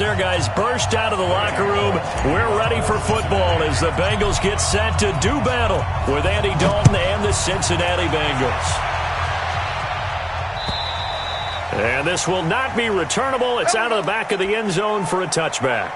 Their guys burst out of the locker room. We're ready for football as the Bengals get set to do battle with Andy Dalton and the Cincinnati Bengals. And this will not be returnable. It's out of the back of the end zone for a touchback.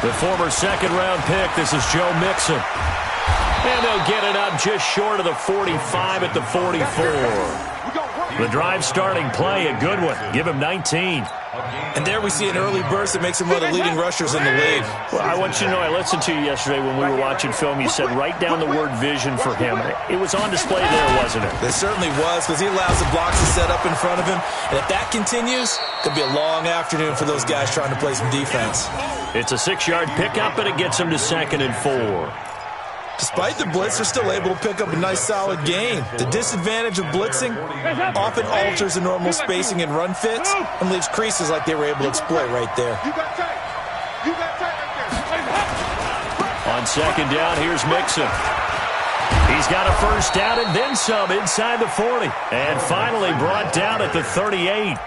The former second-round pick, this is Joe Mixon. And they'll get it up just short of the 45 at the 44. The drive starting play, a good one. Give him 19. And there we see an early burst that makes him one of the leading rushers in the league. Well, I want you to know, I listened to you yesterday when we were watching film. You said write down the word vision for him. It was on display there, wasn't it? It certainly was, because he allows the blocks to set up in front of him. And if that continues, it'll be a long afternoon for those guys trying to play some defense. It's a 6-yard pickup, and it gets him to 2nd and 4. Despite the blitz, they're still able to pick up a nice, solid gain. The disadvantage of blitzing often alters the normal spacing and run fits and leaves creases like they were able to exploit right there. On 2nd down, here's Mixon. He's got a first down and then some inside the 40. And finally brought down at the 38.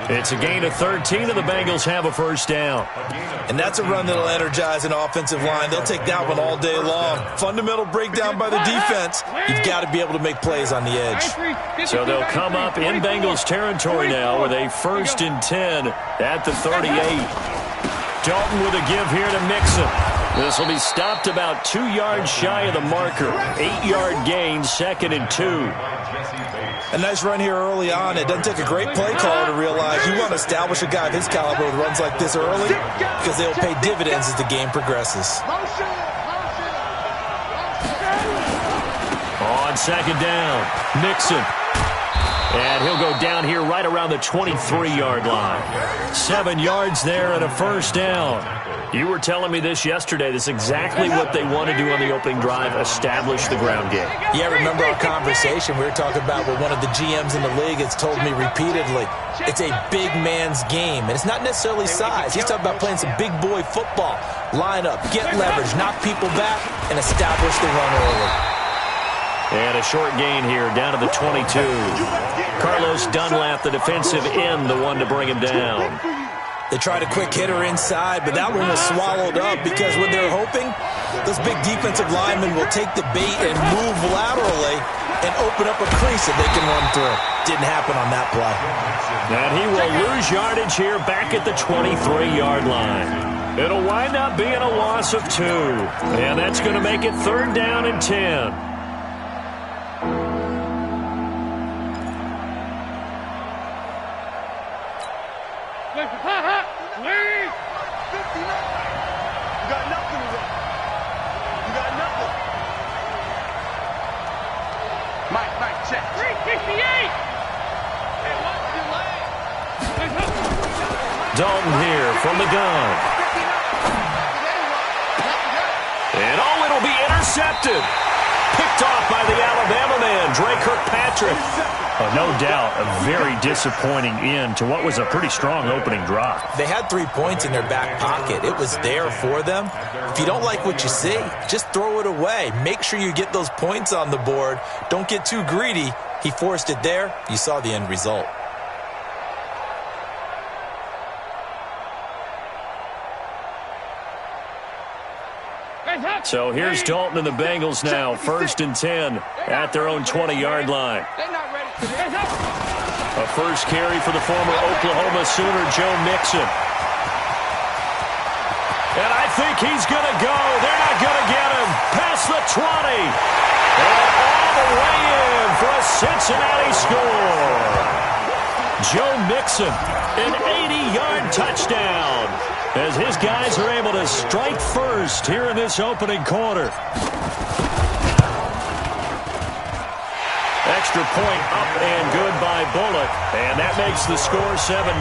It's a gain of 13, and the Bengals have a first down. And that's a run that'll energize an offensive line. They'll take that one all day long. Fundamental breakdown by the defense. You've got to be able to make plays on the edge. So they'll come up in Bengals territory now with a 1st and 10 at the 38. Dalton with a give here to Mixon. This will be stopped about 2 yards shy of the marker. 8-yard gain, 2nd and 2. A nice run here early on. It doesn't take a great play caller to realize you want to establish a guy of his caliber with runs like this early because they'll pay dividends as the game progresses. On 2nd down, Mixon. And he'll go down here right around the 23-yard line. 7 yards there and a first down. You were telling me this yesterday. This is exactly what they want to do on the opening drive, establish the ground game. Yeah, remember our conversation? We were talking about what one of the GMs in the league has told me repeatedly. It's a big man's game, and it's not necessarily size. He's talking about playing some big boy football. Line up, get leverage, knock people back, and establish the run early. And a short gain here, down to the 22. Carlos Dunlap, the defensive end, the one to bring him down. They tried a quick hitter inside, but that one was swallowed up because when they're hoping, those big defensive linemen will take the bait and move laterally and open up a crease that they can run through. Didn't happen on that play. And he will lose yardage here back at the 23-yard line. It'll wind up being a loss of 2. And that's going to make it 3rd down and 10. Dalton here from the gun. And it'll be intercepted. Picked off by the Alabama man, Dre Kirkpatrick. No doubt a very disappointing end to what was a pretty strong opening drive. They had 3 points in their back pocket. It was there for them. If you don't like what you see, just throw it away. Make sure you get those points on the board. Don't get too greedy. He forced it there. You saw the end result. So here's Dalton and the Bengals now, 1st and 10 at their own 20-yard line. A first carry for the former Oklahoma Sooner, Joe Mixon. And I think he's going to go. They're not going to get him. Past the 20. And all the way in for a Cincinnati score. Joe Mixon, an 80-yard touchdown, as his guys are able to strike first here in this opening quarter. Extra point up and good by Bullock, and that makes the score 7-0.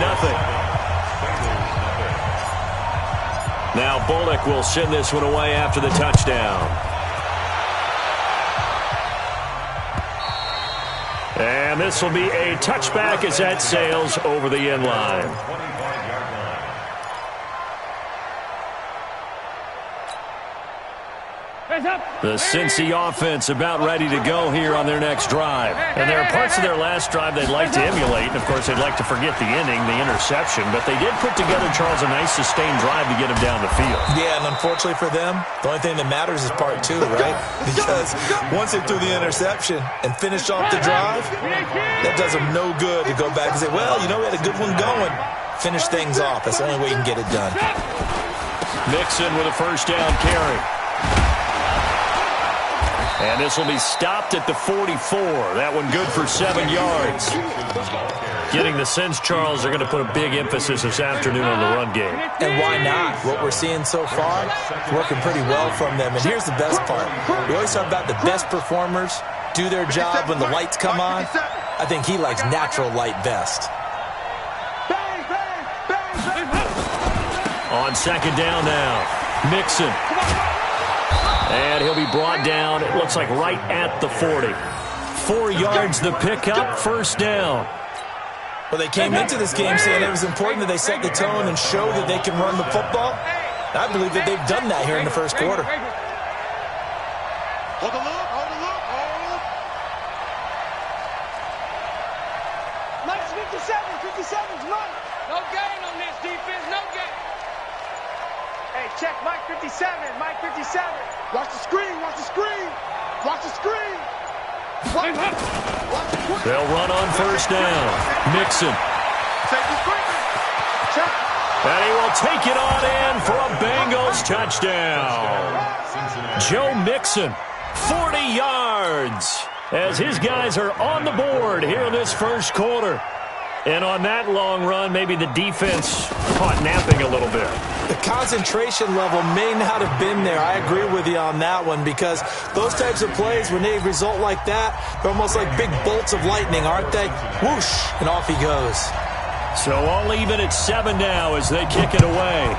Now Bullock will send this one away after the touchdown. And this will be a touchback as that sails over the end line. The Cincy offense about ready to go here on their next drive. And there are parts of their last drive they'd like to emulate. And, of course, they'd like to forget the inning, the interception. But they did put together, Charles, a nice sustained drive to get him down the field. Yeah, and unfortunately for them, the only thing that matters is part two, right? Because once they threw the interception and finished off the drive, that does them no good to go back and say, well, you know, we had a good one going. Finish things off. That's the only way you can get it done. Mixon with a first down carry. And this will be stopped at the 44. That one good for 7 yards. Getting the sense, Charles, they're going to put a big emphasis this afternoon on the run game. And why not? What we're seeing so far, working pretty well from them. And here's the best part. We always talk about the best performers do their job when the lights come on. I think he likes natural light best. On second down now, Mixon. And he'll be brought down, it looks like right at the 40. 4 yards the pickup, first down. Well, they came into this game saying it was important that they set the tone and show that they can run the football. I believe that they've done that here in the first quarter. Hold the look, hold the look, hold. Mike's 57's run. No gain on this defense, no gain. Hey, check Mike 57, Mike 57. Watch the screen, watch the screen. Watch the screen. Watch the screen. They'll run on first down. Mixon. Take the screen. Check. And he will take it on in for a Bengals touchdown. Joe Mixon, 40 yards, as his guys are on the board here in this first quarter. And on that long run, maybe the defense caught napping a little bit. The concentration level may not have been there. I agree with you on that one, because those types of plays, when they result like that, they're almost like big bolts of lightning, aren't they? Whoosh, and off he goes. So all even at 7 now as they kick it away.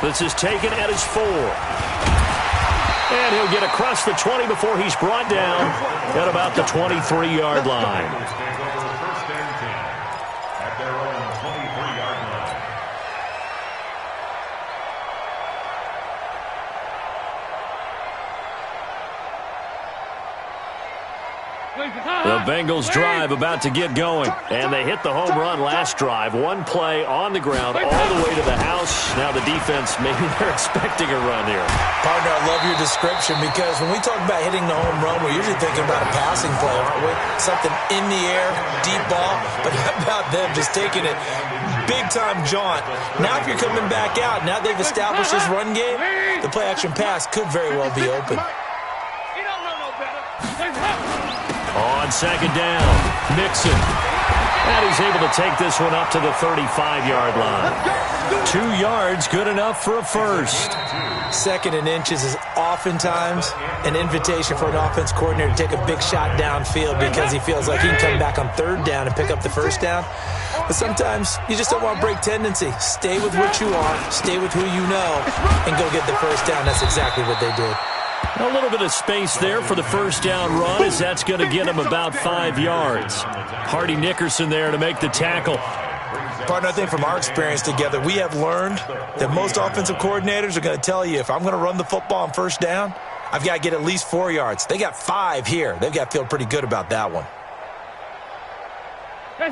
This is taken at his 4. And he'll get across the 20 before he's brought down at about the 23-yard line. The Bengals drive about to get going, and they hit the home run last drive. One play on the ground all the way to the house. Now the defense, maybe they're expecting a run here. Partner, I love your description, because when we talk about hitting the home run, we're usually thinking about a passing play, aren't we? Something in the air, deep ball, but how about them just taking it big-time jaunt? Now if you're coming back out, now they've established this run game, the play-action pass could very well be open. On second down, Mixon. And he's able to take this one up to the 35-yard line. 2 yards, good enough for a first. Second and inches is oftentimes an invitation for an offense coordinator to take a big shot downfield, because he feels like he can come back on third down and pick up the first down. But sometimes you just don't want to break tendency. Stay with what you are, stay with who you know, and go get the first down. That's exactly what they did. A little bit of space there for the first down run, as that's going to get him about 5 yards. Hardy Nickerson there to make the tackle. Partner, I think from our experience together, we have learned that most offensive coordinators are going to tell you, if I'm going to run the football on first down, I've got to get at least 4 yards. They got 5 here. They've got to feel pretty good about that one.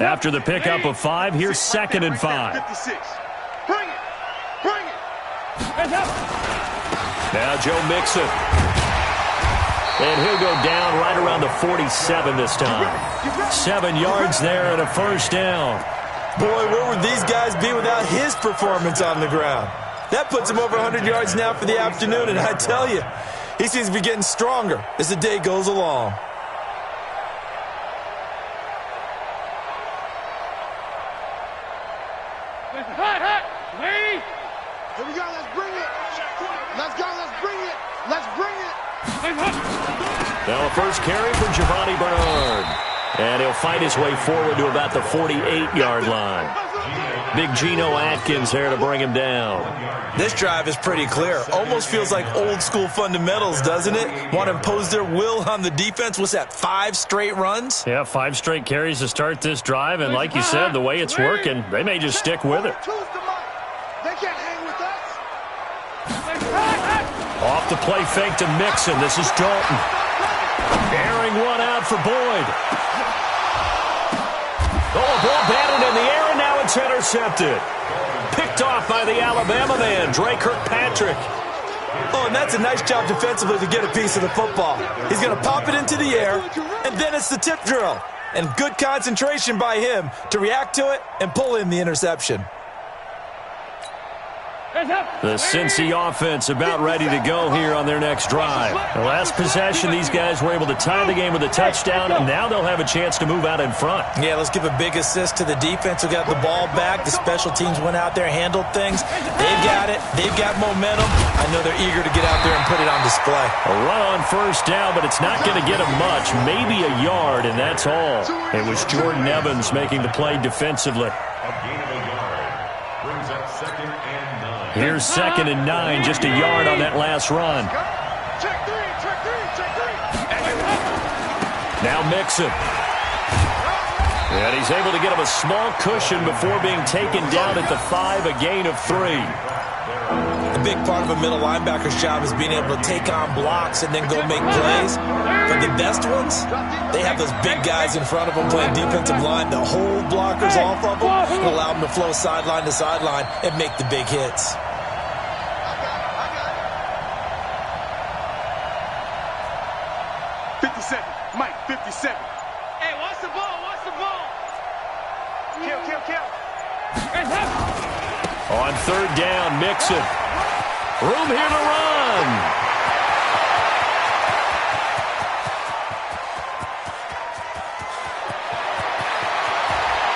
After the pickup of 5, here's second and 5. 56. Bring it. Bring it. Now Joe Mixon. And he'll go down right around the 47 this time. 7 yards there and a first down. Boy, where would these guys be without his performance on the ground? That puts him over 100 yards now for the afternoon, and I tell you, he seems to be getting stronger as the day goes along. Here we go, let's bring it. Let's go, let's bring it. Let's bring it. Now a first carry for Giovanni Bernard. And he'll fight his way forward to about the 48-yard line. Big Geno Atkins there to bring him down. This drive is pretty clear. Almost feels like old school fundamentals, doesn't it? Want to impose their will on the defense. What's that, 5 straight runs? Yeah, 5 straight carries to start this drive. And like you said, the way it's working, they may just stick with it. They can't hang with us. Off the play fake to Mixon. This is Dalton. Airing one out for Boyd. Oh, a ball batted in the air, and now it's intercepted. Picked off by the Alabama man, Dre Kirkpatrick. Oh, and that's a nice job defensively to get a piece of the football. He's going to pop it into the air, and then it's the tip drill. And good concentration by him to react to it and pull in the interception. The Cincy offense about ready to go here on their next drive. The last possession, these guys were able to tie the game with a touchdown, and now they'll have a chance to move out in front. Yeah, let's give a big assist to the defense who got the ball back. The special teams went out there, handled things. They've got it. They've got momentum. I know they're eager to get out there and put it on display. A run on first down, but it's not going to get them much. Maybe a yard, and that's all. It was Jordan Evans making the play defensively. Here's 2nd and 9, just a yard on that last run. Check three. Now Mixon. And he's able to get him a small cushion before being taken down at the 5, a gain of 3. A big part of a middle linebacker's job is being able to take on blocks and then go make plays. But the best ones, they have those big guys in front of them playing defensive line that hold blockers off of them and allow them to flow sideline to sideline and make the big hits. Mike, 57. Hey, watch the ball. Kill. On 3rd down, Mixon. Room here to run.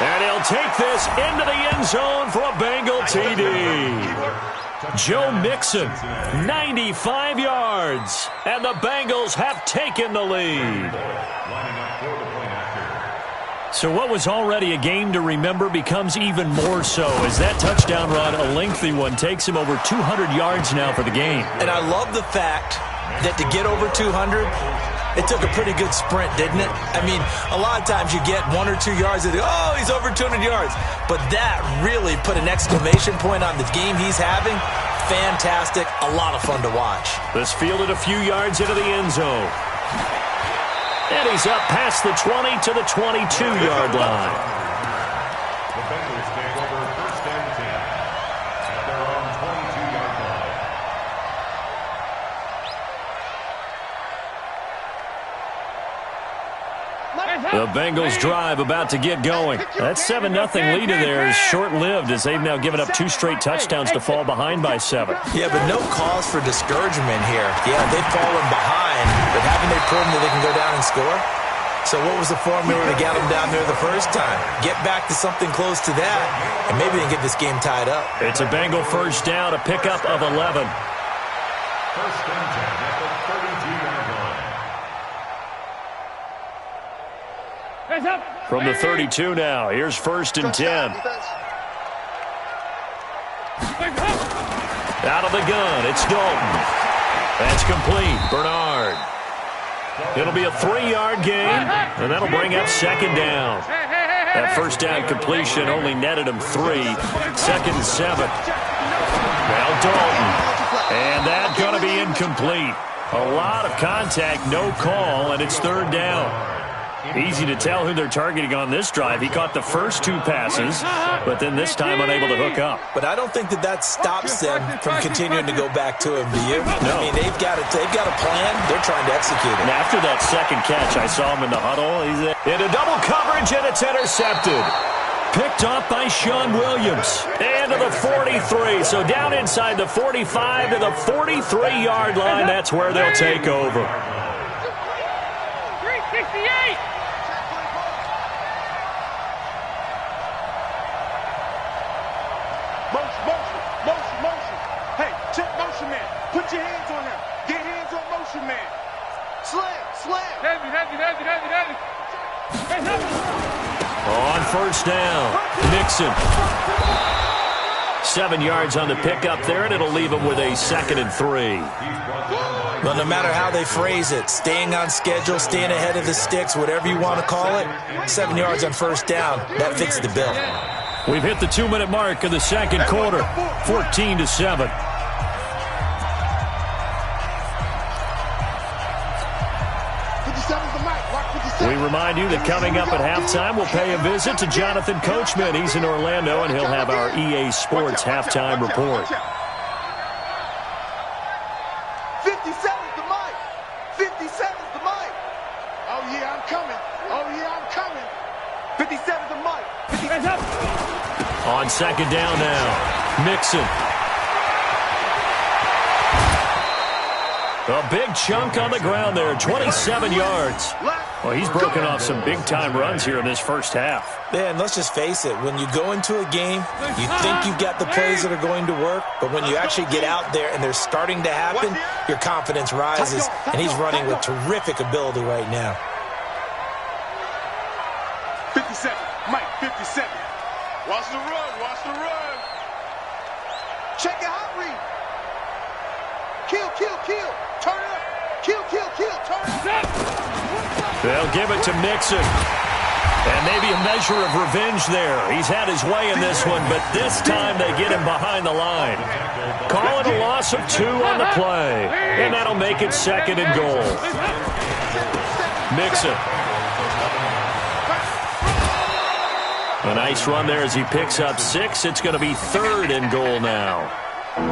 And he'll take this into the end zone for a Bengal TD. Joe Mixon, 95 yards, and the Bengals have taken the lead. So what was already a game to remember becomes even more so as that touchdown run, a lengthy one, takes him over 200 yards now for the game. And I love the fact that to get over 200, it took a pretty good sprint, didn't it? I mean, a lot of times you get 1 or 2 yards and think, oh, he's over 200 yards. But that really put an exclamation point on the game he's having. Fantastic. A lot of fun to watch. This fielded a few yards into the end zone. And he's up past the 20 to the 22-yard line. The Bengals take over 1st and 10 at their own 22-yard line. The Bengals drive about to get going. That 7-0 lead of theirs is short-lived as they've now given up 2 straight touchdowns to fall behind by 7. Yeah, but no cause for discouragement here. Yeah, they've fallen behind, but haven't they proven that they can go down and score? So what was the formula to get them down there the first time? Get back to something close to that, and maybe they can get this game tied up. It's a Bengal first down, a pickup of 11. 1st and 10 at the 32-yard line. From the 32 now, here's 1st and 10. Out of the gun, it's Dalton. That's complete. Bernard. It'll be a 3-yard gain, and that'll bring up 2nd down. That first down completion only netted him 3. 2nd and 7. Now Dalton. And that's going to be incomplete. A lot of contact, no call, and it's 3rd down. Easy to tell who they're targeting on this drive. He caught the first 2 passes, but then this time unable to hook up. But I don't think that stops them from continuing to go back to him, do you? No. I mean, they've got a plan. They're trying to execute it. And after that second catch, I saw him in the huddle. He's in a double coverage, and it's intercepted. Picked off by Sean Williams. And to the 43. So down inside the 45 to the 43-yard line. That's where they'll take over. 368. Motion. Hey, check motion man. Put your hands on him. Get hands on motion man. Slam. Heavy. On first down, Mixon. 7 yards on the pickup there, and it'll leave him with a 2nd and 3. Well, no matter how they phrase it, staying on schedule, staying ahead of the sticks, whatever you want to call it, 7 yards on first down, that fits the bill. We've hit the 2-minute mark of the second quarter, 14-7. We remind you that coming up at halftime, we'll pay a visit to Jonathan Coachman. He's in Orlando, and he'll have our EA Sports halftime report. 57's the mic. 57's the mic. Oh, yeah, I'm coming. Oh, yeah, I'm coming. 57's the mic. 57's up. On second down now, Mixon. A big chunk on the ground there, 27 yards. Well, he's broken off some big-time runs here in this first half. Yeah, and let's just face it. When you go into a game, you think you've got the plays that are going to work, but when you actually get out there and they're starting to happen, your confidence rises, and he's running with terrific ability right now. 57, Mike, 57. Watch the run, watch the run. Check it out, read. Kill, kill, kill. Turn it up. Kill, kill, kill. Turn it up. They'll give it to Mixon. And maybe a measure of revenge there. He's had his way in this one, but this time they get him behind the line. Call it a loss of 2 on the play. And that'll make it 2nd and goal. Mixon. A nice run there as he picks up 6. It's going to be 3rd and goal now.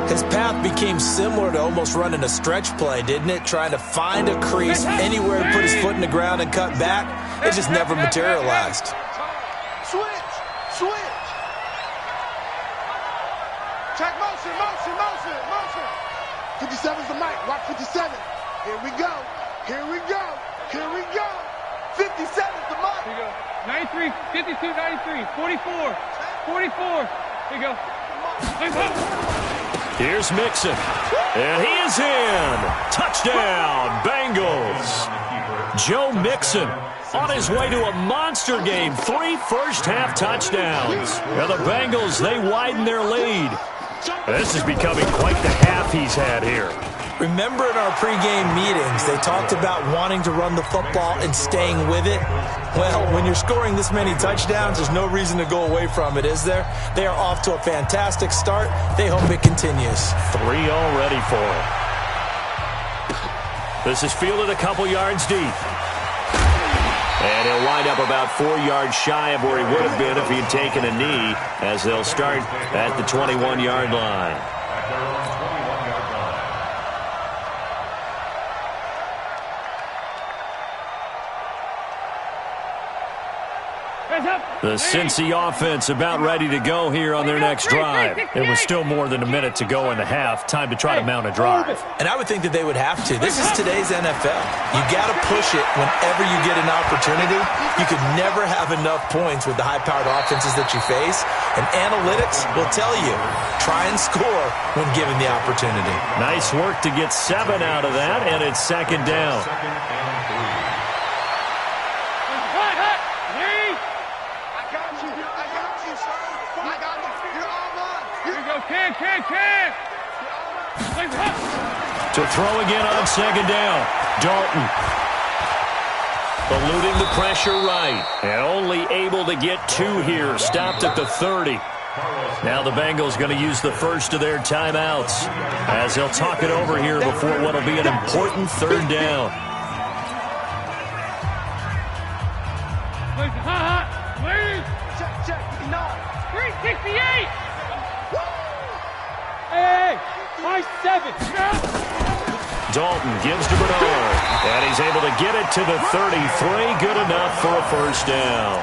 His path became similar to almost running a stretch play, didn't it? Trying to find a crease, anywhere to put his foot in the ground and cut back. It just never materialized. Switch, switch. Check motion, motion, motion, motion. 57's the mic. Watch 57. Here we go. Here we go. Here we go. 57's the mic. Here you go. 93, 52, 93, 44, 44. Here you go. Here's Mixon. And he is in. Touchdown, Bengals. Joe Mixon on his way to a monster game. 3 first-half touchdowns. And the Bengals, they widen their lead. This is becoming quite the half he's had here. Remember in our pregame meetings, they talked about wanting to run the football and staying with it? Well, when you're scoring this many touchdowns, there's no reason to go away from it, is there? They are off to a fantastic start. They hope it continues. 3 already for him. This is fielded a couple yards deep. And he'll wind up about 4 yards shy of where he would have been if he'd taken a knee, as they'll start at the 21-yard line. The Cincy offense about ready to go here on their next drive. It was still more than a minute to go in the half. Time to try to mount a drive. And I would think that they would have to. This is today's NFL. You got to push it whenever you get an opportunity. You could never have enough points with the high-powered offenses that you face. And analytics will tell you, try and score when given the opportunity. Nice work to get 7 out of that, and it's 2nd down. To throw again on 2nd down. Dalton. Eluding the pressure right. And only able to get 2 here. Stopped at the 30. Now the Bengals going to use the first of their timeouts, as they'll talk it over here before what will be an important 3rd down. Check, check. 368. Hey, 5-7. Dalton gives to Bernard, and he's able to get it to the 33. Good enough for a first down.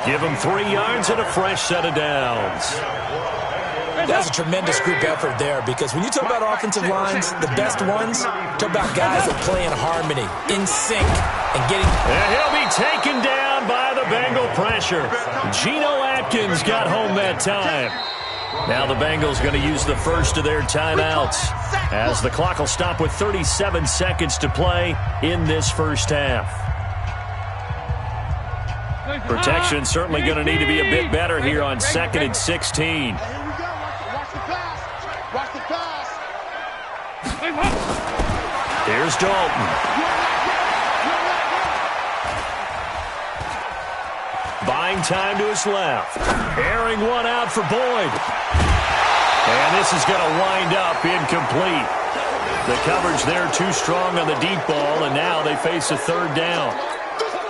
Give him 3 yards and a fresh set of downs. That's a tremendous group effort there, because when you talk about offensive lines, the best ones, talk about guys that play in harmony, in sync, and getting... And he'll be taken down by the Bengal pressure. Geno Atkins got home that time. Now the Bengals going to use the first of their timeouts, as the clock will stop with 37 seconds to play in this first half. Protection certainly going to need to be a bit better here on 2nd and 16. Here we go. Watch the pass. Watch the pass. Here's Dalton. Buying time to his left. Airing one out for Boyd. And this is going to wind up incomplete. The coverage there too strong on the deep ball, and now they face a 3rd down.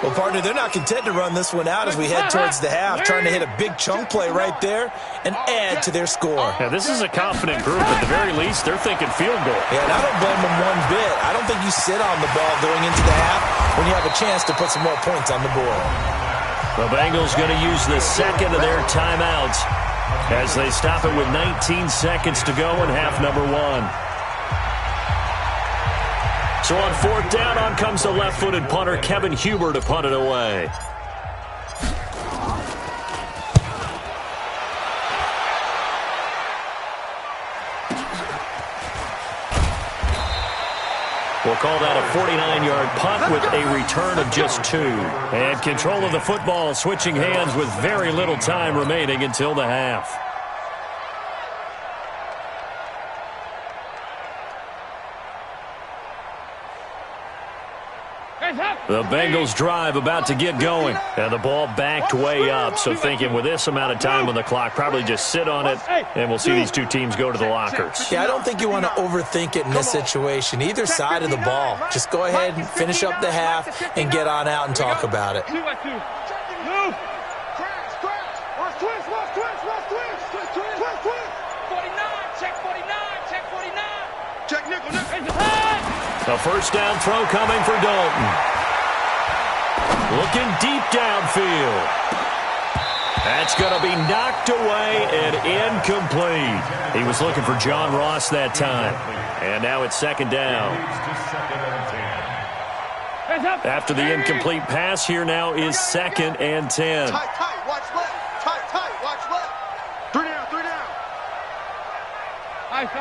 Well, partner, they're not content to run this one out as we head towards the half, trying to hit a big chunk play right there and add to their score. Yeah, this is a confident group. At the very least, they're thinking field goal. Yeah, and I don't blame them one bit. I don't think you sit on the ball going into the half when you have a chance to put some more points on the board. The Bengals going to use the 2nd of their timeouts as they stop it with 19 seconds to go in half number 1. So on 4th down, on comes the left-footed punter, Kevin Huber, to punt it away. We'll call that a 49-yard punt with a return of just 2. And control of the football switching hands with very little time remaining until the half. The Bengals drive about to get going. And the ball backed way up. So thinking with this amount of time on the clock, probably just sit on it, and we'll see these two teams go to the lockers. Yeah, I don't think you want to overthink it in this situation. Either side of the ball. Just go ahead and finish up the half and get on out and talk about it. 2 by 2. Move. Watch twist. 49. Check 49. Check 49. Check nickel. A 1st down throw coming for Dalton. Looking deep downfield. That's going to be knocked away and incomplete. He was looking for John Ross that time. And now it's 2nd down. After the incomplete pass, here now is 2nd and 10. Tight. Watch left. Tight. Watch left. 3 down. Ice.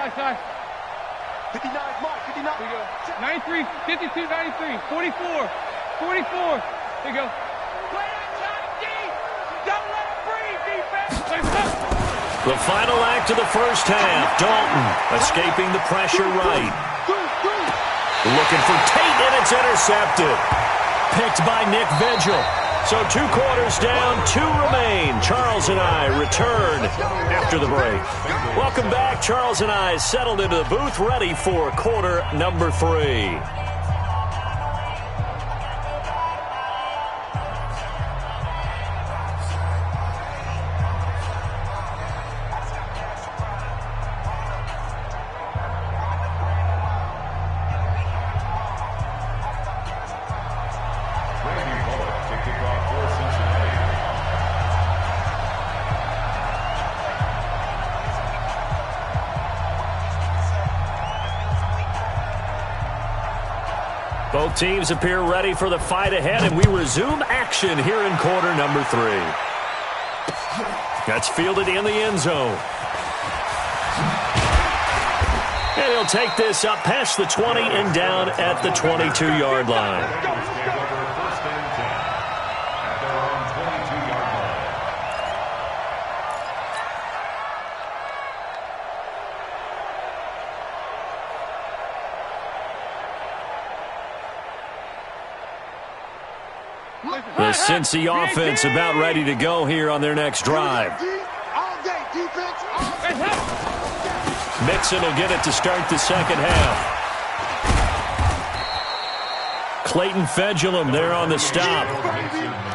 59 mark. 59. Here we go. 93, 52, 93, 44. Here we go. Play outside D. Don't let it breathe, defense. The final act of the 1st half. Dalton escaping the pressure right. Looking for Tate, and it's intercepted. Picked by Nick Vigil. So 2 quarters down, 2 remain. Charles and I return after the break. Welcome back. Charles and I settled into the booth, ready for quarter number 3. Both teams appear ready for the fight ahead, and we resume action here in quarter number 3. That's fielded in the end zone. And he'll take this up past the 20 and down at the 22-yard line. The Cincy offense about ready to go here on their next drive. Mixon will get it to start the 2nd half. Clayton Fedulum there on the stop.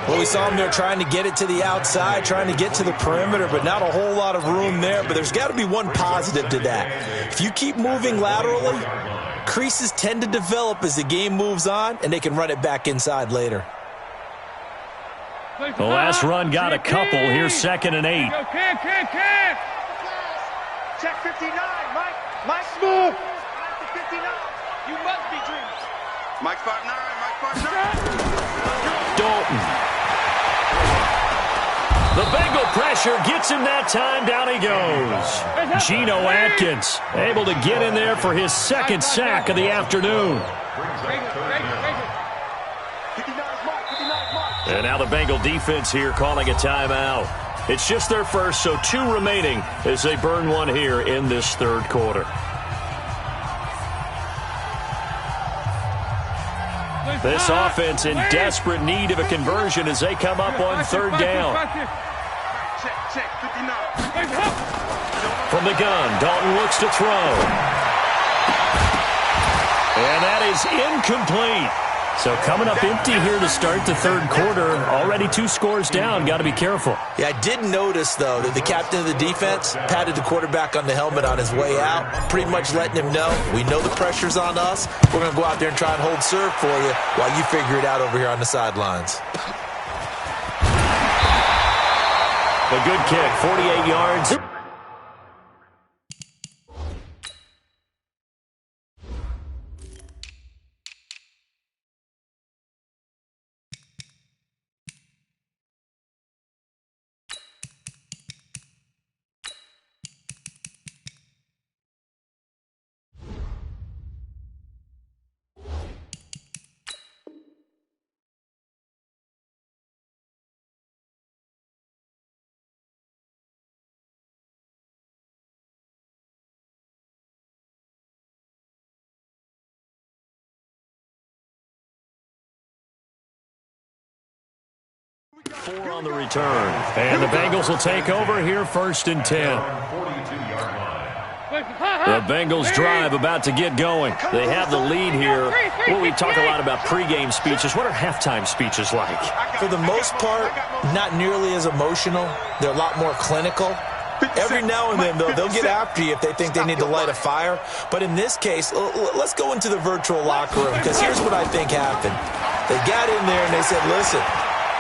Well, we saw him there trying to get it to the outside, trying to get to the perimeter, but not a whole lot of room there. But there's got to be one positive to that. If you keep moving laterally, creases tend to develop as the game moves on, and they can run it back inside later. The last run got a couple. Here's 2nd and 8. Can. Check 59, Mike smooth. 59. You must be dreaming. Mike 5'9", Dalton. The Bengal pressure gets him that time. Down he goes. Geno Atkins able to get in there for his 2nd sack of the afternoon. And now the Bengal defense here calling a timeout. It's just their first, so 2 remaining as they burn one here in this third quarter. This offense in desperate need of a conversion as they come up on third down. From the gun, Dalton looks to throw. And that is incomplete. So coming up empty here to start the third quarter. Already 2 scores down. Got to be careful. Yeah, I did notice, though, that the captain of the defense patted the quarterback on the helmet on his way out, pretty much letting him know, we know the pressure's on us. We're going to go out there and try and hold serve for you while you figure it out over here on the sidelines. A good kick, 48 yards. Four on the return. And the Bengals will take over here 1st and 10. The Bengals drive about to get going. They have the lead here. Well, we talk a lot about pregame speeches. What are halftime speeches like? For the most part, not nearly as emotional. They're a lot more clinical. Every now and then, though, they'll get after you if they think they need to light a fire. But in this case, let's go into the virtual locker room, because here's what I think happened. They got in there and they said, listen,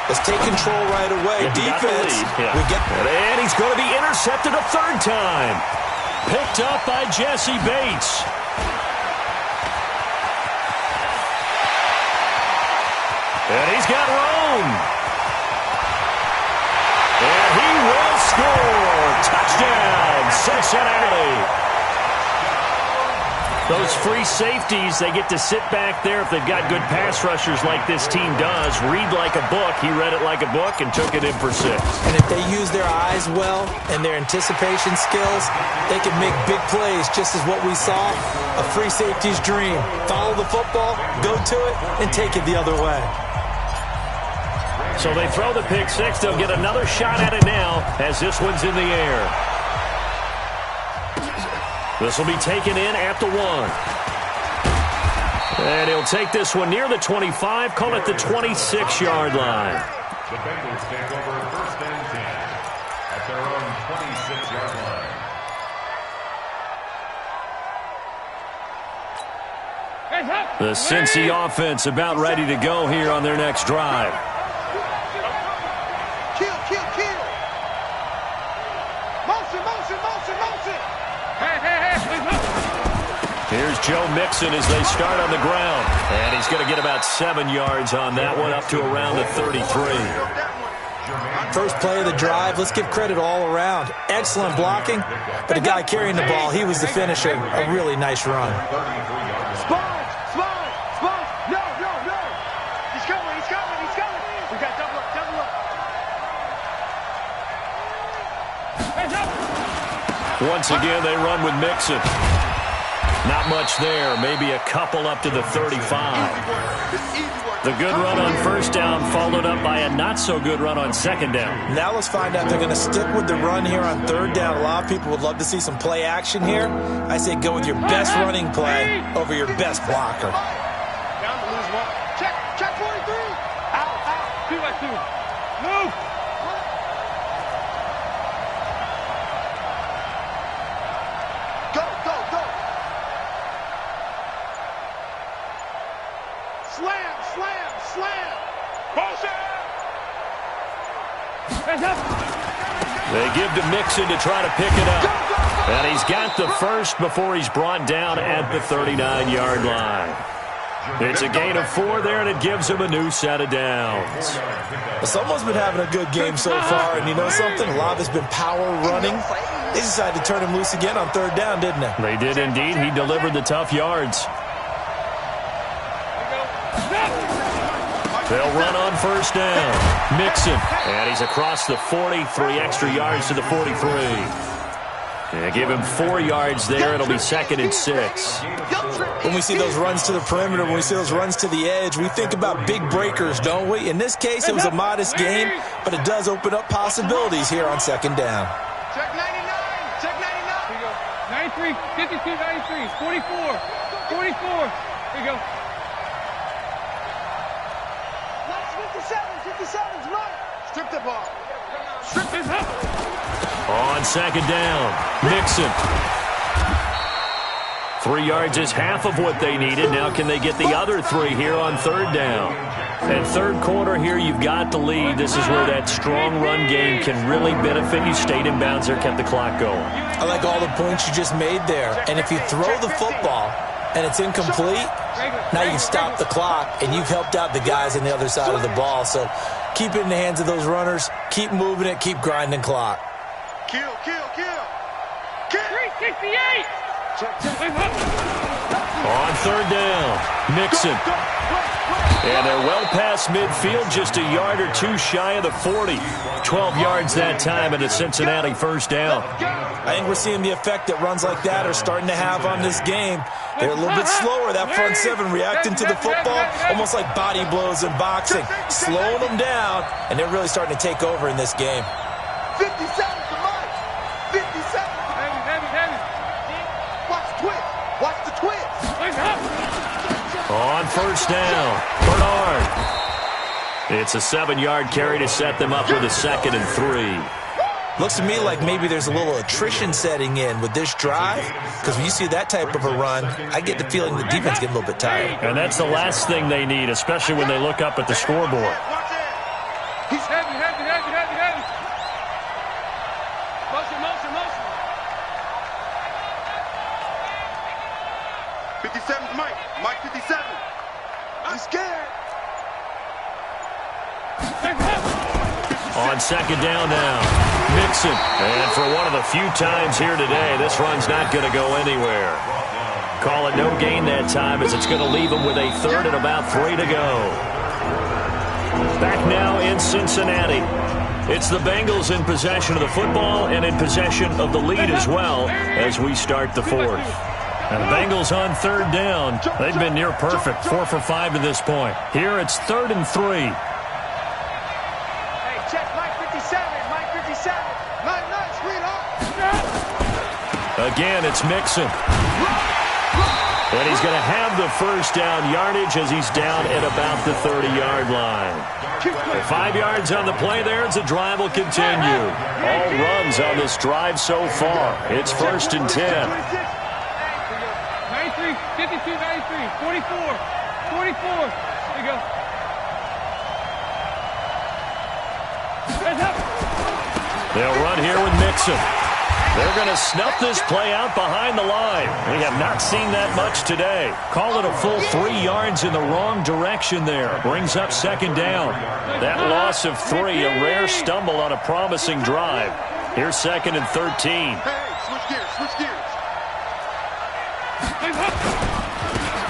let's take control right away. Defense. And he's going to be intercepted a 3rd time. Picked up by Jesse Bates. And he's got room. And he will score. Touchdown, Cincinnati. Those free safeties, they get to sit back there if they've got good pass rushers like this team does. Read like a book. He read it like a book and took it in for 6. And if they use their eyes well and their anticipation skills, they can make big plays, just as what we saw, a free safety's dream. Follow the football, go to it, and take it the other way. So they throw the pick 6. They'll get another shot at it now as this one's in the air. This will be taken in at the 1. And he'll take this one near the 25, call it the 26-yard line. The Bengals take over 1st and 10 at their own 26-yard line. The Cincy offense about ready to go here on their next drive. Kill. Motion. Here's Joe Mixon as they start on the ground. And he's going to get about 7 yards on that one, up to around the 33. First play of the drive, let's give credit all around. Excellent blocking, but the guy carrying the ball, he was the finisher. A really nice run. Sponge. No. He's coming. We got double up. Once again, they run with Mixon. Not much there. Maybe a couple up to the 35. The good run on 1st down followed up by a not-so-good run on 2nd down. Now let's find out if they're going to stick with the run here on 3rd down. A lot of people would love to see some play action here. I say go with your best running play over your best blocker. Down to lose 1. Check 43. Out. 2 by 2. Move. Go. Slam. Motion. They give to Mixon to try to pick it up. And he's got the first before he's brought down at the 39-yard line. It's a gain of 4 there, and it gives him a new set of downs. Someone's been having a good game so far, and you know something? A lot of it's been power running. They decided to turn him loose again on 3rd down, didn't they? They did indeed. He delivered the tough yards. They'll run on first down. Mixon. And he's across the 40, 3 extra yards to the 43. Yeah, give him 4 yards there. It'll be 2nd and 6. When we see those runs to the perimeter, when we see those runs to the edge, we think about big breakers, don't we? In this case, it was a modest game, but it does open up possibilities here on 2nd down. Check 99. Check 99. Here you go. 93, 52, 93, 44, 44. Here you go. 57's mine. Strip the ball. Strip this up. On 2nd down, Mixon. 3 yards is half of what they needed. Now can they get the other 3 here on 3rd down? And 3rd quarter here, you've got the lead. This is where that strong run game can really benefit you. Stayed in bounds there, kept the clock going. I like all the points you just made there. And if you throw the football and it's incomplete, now you stop the clock, and you've helped out the guys on the other side of the ball. So keep it in the hands of those runners. Keep moving it. Keep grinding clock. Kill. 368. On 3rd down, Mixon. And they're well past midfield, just a yard or 2 shy of the 40. 12 yards that time, and a Cincinnati first down. I think we're seeing the effect that runs like that are starting to have on this game. They're a little bit slower, that front 7, reacting to the football, almost like body blows in boxing, slowing them down, and they're really starting to take over in this game. 57's the mine. 57. Heavy. Watch the twist. Watch the twist. On first down, Bernard. It's a 7-yard carry to set them up with a 2nd and 3. Looks to me like maybe there's a little attrition setting in with this drive, because when you see that type of a run, I get the feeling the defense getting a little bit tired. And that's the last thing they need, especially when they look up at the scoreboard. Watch it. He's heavy. Motion. 57's Mike. Mike 57. I'm scared. On 2nd down now, Mixon. And for one of the few times here today, this run's not going to go anywhere. Call it no gain that time, as it's going to leave them with a 3rd and about 3 to go. Back now in Cincinnati. It's the Bengals in possession of the football and in possession of the lead as well as we start the 4th. And the Bengals on 3rd down. They've been near perfect, 4 for 5 to this point. Here it's 3rd and 3. Hey, check Mike 57. Mike 57. Nice, sweetheart. Again, it's Mixon. And he's going to have the first down yardage as he's down at about the 30-yard line. 5 yards on the play there as the drive will continue. All runs on this drive so far. It's 1st and 10. 93, 52, 93, 44. Here you go. They'll run here with Mixon. They're going to snuff this play out behind the line. We have not seen that much today. Call it a full 3 yards in the wrong direction there. Brings up 2nd down. That loss of 3, a rare stumble on a promising drive. Here's 2nd and 13. Hey, switch gears.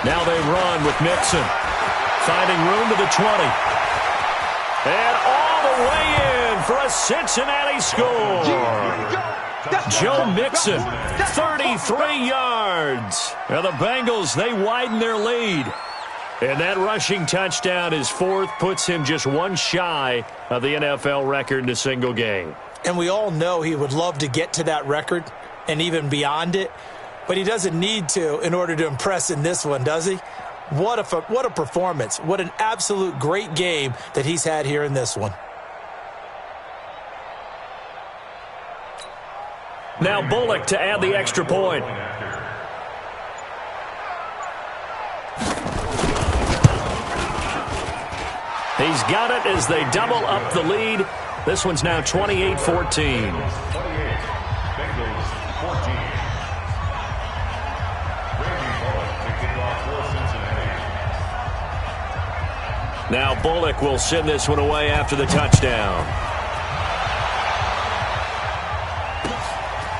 Now they run with Mixon. Finding room to the 20. And all the way in for a Cincinnati score. Joe Mixon, 33 yards. Now the Bengals, they widen their lead. And that rushing touchdown is 4th, puts him just 1 shy of the NFL record in a single game. And we all know he would love to get to that record and even beyond it, but he doesn't need to in order to impress in this one, does he? What a performance. What an absolute great game that he's had here in this one. Now Bullock to add the extra point. He's got it as they double up the lead. This one's now 28-14. 28, Bengals 14. Now Bullock will send this one away after the touchdown.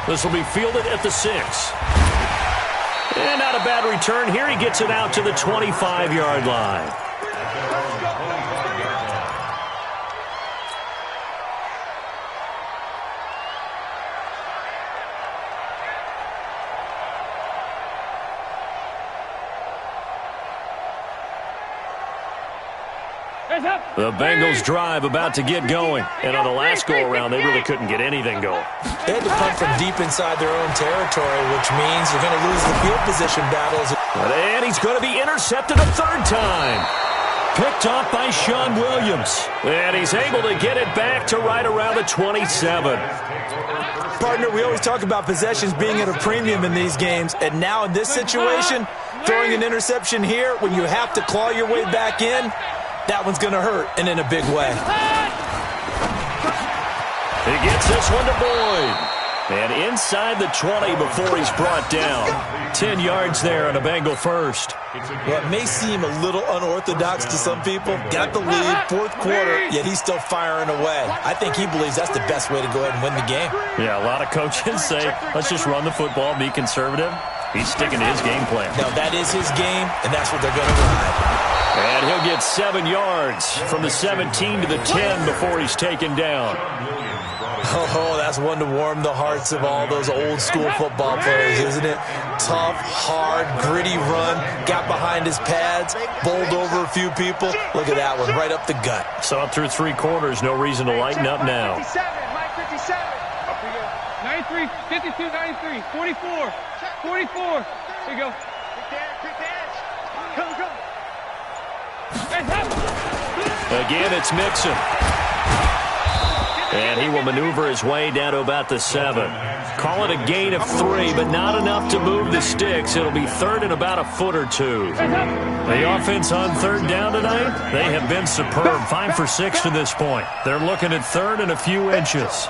This will be fielded at the 6. And not a bad return here. He gets it out to the 25-yard line. The Bengals drive about to get going. And on the last go-around, they really couldn't get anything going. They had to punt from deep inside their own territory, which means they're going to lose the field position battles. And he's going to be intercepted a third time. Picked off by Sean Williams. And he's able to get it back to right around the 27. Partner, we always talk about possessions being at a premium in these games. And now in this situation, throwing an interception here when you have to claw your way back in, that one's going to hurt, and in a big way. He gets this one to Boyd. And inside the 20 before he's brought down. 10 yards there on a Bengal first. Well, it may seem a little unorthodox to some people. Got the lead, fourth quarter, yet he's still firing away. I think he believes that's the best way to go ahead and win the game. Yeah, a lot of coaches say, let's just run the football, be conservative. He's sticking to his game plan. No, that is his game, and that's what they're going to ride. And he'll get 7 yards from the 17 to the 10 before he's taken down. Oh, that's one to warm the hearts of all those old school football players, isn't it? Tough, hard, gritty run, got behind his pads, bowled over a few people. Look at that one, right up the gut. Saw it through 3 quarters, no reason to lighten up now. 93, 52, 93, 44, 44. Here you go. Again, it's Mixon. And he will maneuver his way down to about the 7. Call it a gain of 3, but not enough to move the sticks. It'll be third and about a foot or 2. The offense on third down tonight, they have been superb. 5 for 6 to this point. They're looking at third and a few inches.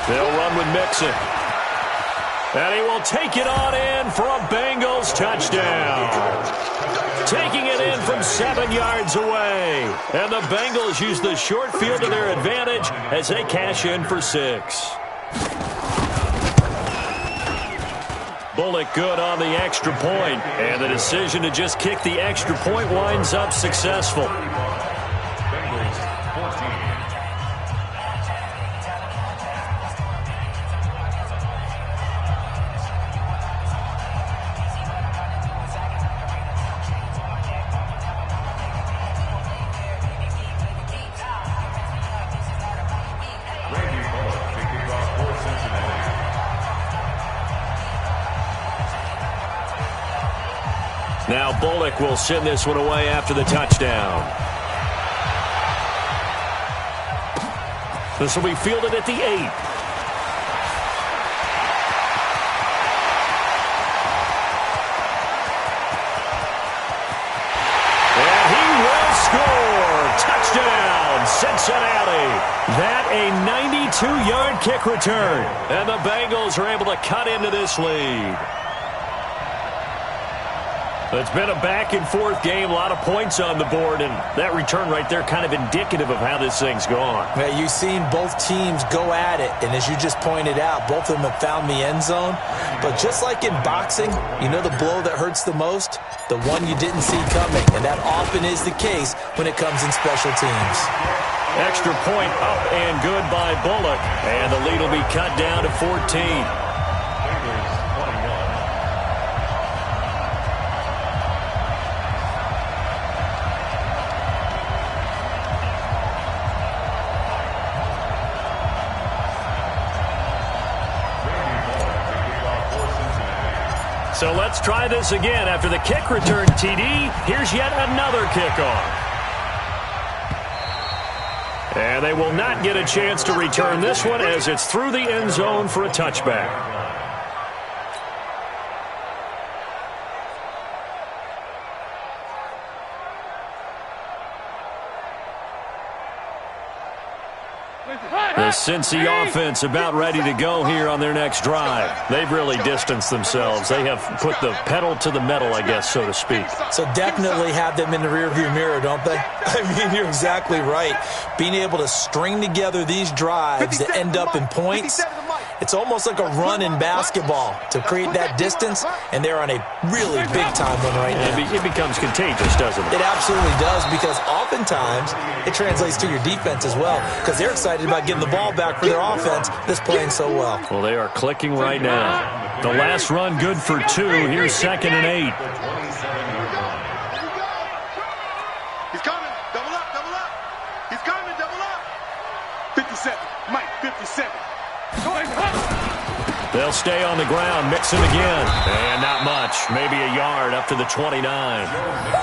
They'll run with Mixon. And he will take it on in for a Bengals touchdown. Taking it in from 7 yards away. And the Bengals use the short field to their advantage as they cash in for 6. Bullock good on the extra point. And the decision to just kick the extra point winds up successful. Bengals 14. Now Bullock will send this one away after the touchdown. This will be fielded at the 8. And he will score. Touchdown, Cincinnati. That a 92-yard kick return. And the Bengals are able to cut into this lead. It's been a back-and-forth game, a lot of points on the board, and that return right there kind of indicative of how this thing's gone. Yeah, you've seen both teams go at it, and as you just pointed out, both of them have found the end zone. But just like in boxing, you know the blow that hurts the most? The one you didn't see coming, and that often is the case when it comes in special teams. Extra point up and good by Bullock, and the lead will be cut down to 14. So let's try this again. After the kick return, TD, here's yet another kickoff. And they will not get a chance to return this one as it's through the end zone for a touchback. The Cincy offense about ready to go here on their next drive. They've really distanced themselves. They have put the pedal to the metal, I guess, so to speak. So definitely have them in the rearview mirror, don't they? I mean, you're exactly right. Being able to string together these drives that end up in points, it's almost like a run in basketball to create that distance, and they're on a really big-time one right now. It becomes contagious, doesn't it? It absolutely does, because oftentimes it translates to your defense as well, because they're excited about getting the ball back for their offense that's playing so well. Well, they are clicking right now. The last run good for 2. Here's 2nd and 8. They'll stay on the ground, mix him again. And not much, maybe a yard up to the 29.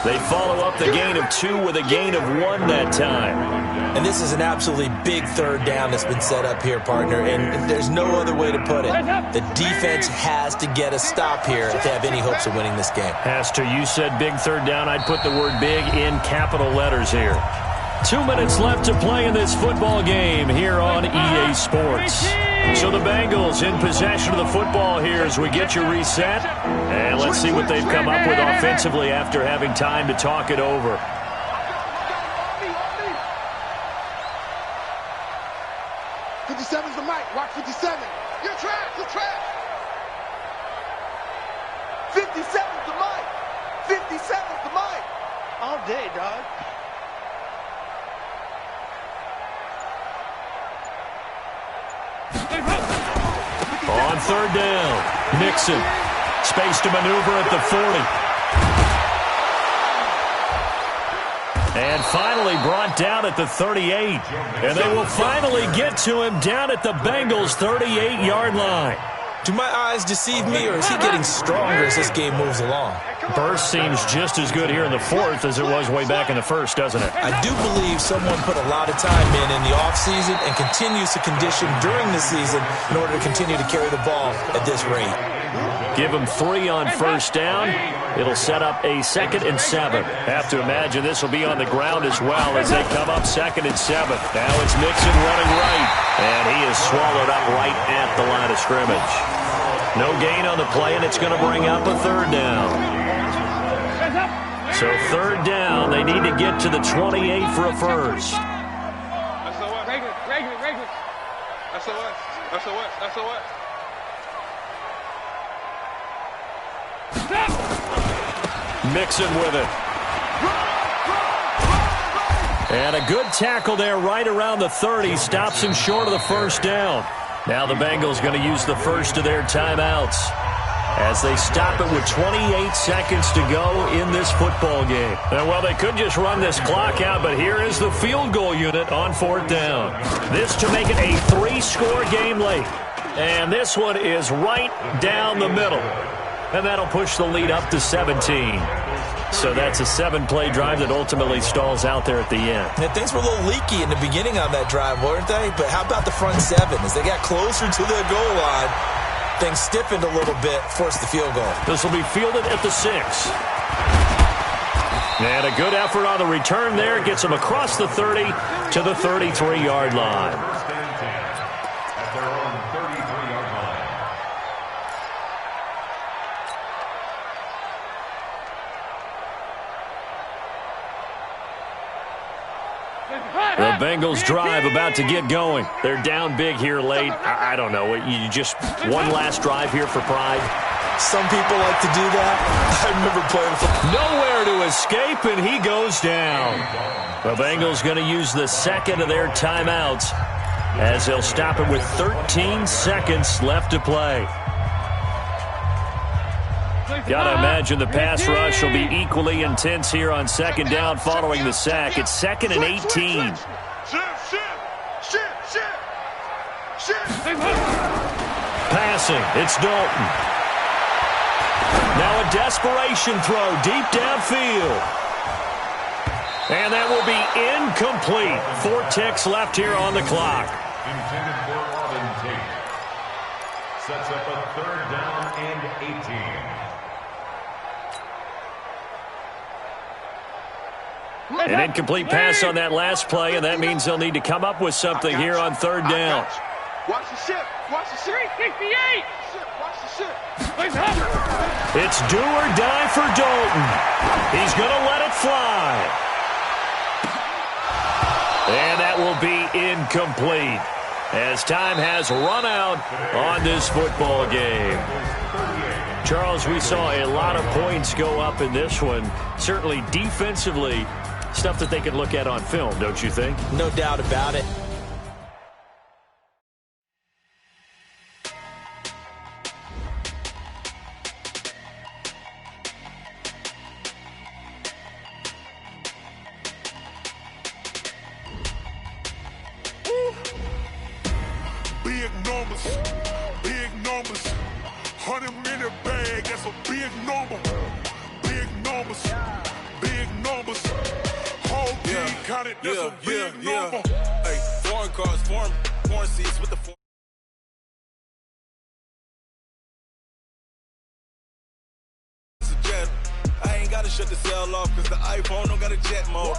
They follow up the gain of 2 with a gain of 1 that time. And this is an absolutely big third down that's been set up here, partner, and there's no other way to put it. The defense has to get a stop here if they have any hopes of winning this game. Has to. You said big third down. I'd put the word big in capital letters here. 2 minutes left to play in this football game here on EA Sports. So the Bengals in possession of the football here as we get you reset. And let's see what they've come up with offensively after having time to talk it over. 57's the mic. Watch 57. You're trash. You're trash. 57's the mic. 57's the mic. All day, dog. On third down, Mixon. Space to maneuver at the 40. And finally brought down at the 38. And they will finally get to him down at the Bengals' 38-yard line. Do my eyes deceive me, or is he getting stronger as this game moves along? Burst seems just as good here in the fourth as it was way back in the first, doesn't it? I do believe someone put a lot of time in the offseason and continues to condition during the season in order to continue to carry the ball at this rate. Give him 3 on first down. It'll set up a 2nd and 7. Have to imagine this will be on the ground as well as they come up 2nd and 7. Now it's Mixon running right, and he is swallowed up right at the line of scrimmage. No gain on the play, and it's going to bring up a third down. So third down, they need to get to the 28 for a first. Regular. SOS. Mixon with it. And a good tackle there right around the 30. Stops him short of the first down. Now the Bengals going to use the first of their timeouts as they stop it with 28 seconds to go in this football game. And, well, they could just run this clock out, but here is the field goal unit on fourth down. This to make it a 3-score game late. And this one is right down the middle. And that'll push the lead up to 17. So that's a 7-play drive that ultimately stalls out there at the end. And things were a little leaky in the beginning on that drive, weren't they? But how about the front 7? As they got closer to the goal line, things stiffened a little bit, forced the field goal. This will be fielded at the 6. And a good effort on the return there. Gets him across the 30 to the 33-yard line. At their own 33-yard line. The Bengals drive about to get going. They're down big here late. I don't know. You just one last drive here for pride. Some people like to do that. I remember playing for... Nowhere to escape, and he goes down. The Bengals going to use the 2nd of their timeouts as they'll stop it with 13 seconds left to play. Got to imagine the pass rush will be equally intense here on 2nd down following the sack. It's 2nd and 18. Passing, it's Dalton. Now a desperation throw deep downfield. And that will be incomplete. 4 ticks left here on the clock. Intended for Arvin Tate. Sets up a 3rd down and 18. An incomplete pass on that last play, and that means they'll need to come up with something here on 3rd down. Watch the ship. Watch the ship. 368. Watch the ship. It's do or die for Dalton. He's going to let it fly. And that will be incomplete as time has run out on this football game. Charles, we saw a lot of points go up in this one. Certainly defensively, stuff that they could look at on film, don't you think? No doubt about it. Big numbers, big numbers. a big number. Big numbers. Big numbers. Whole team counted, that's a big number. Hey, foreign cars, foreign seats with the foreign. I ain't gotta shut the cell off, cause the iPhone don't got a jet mode.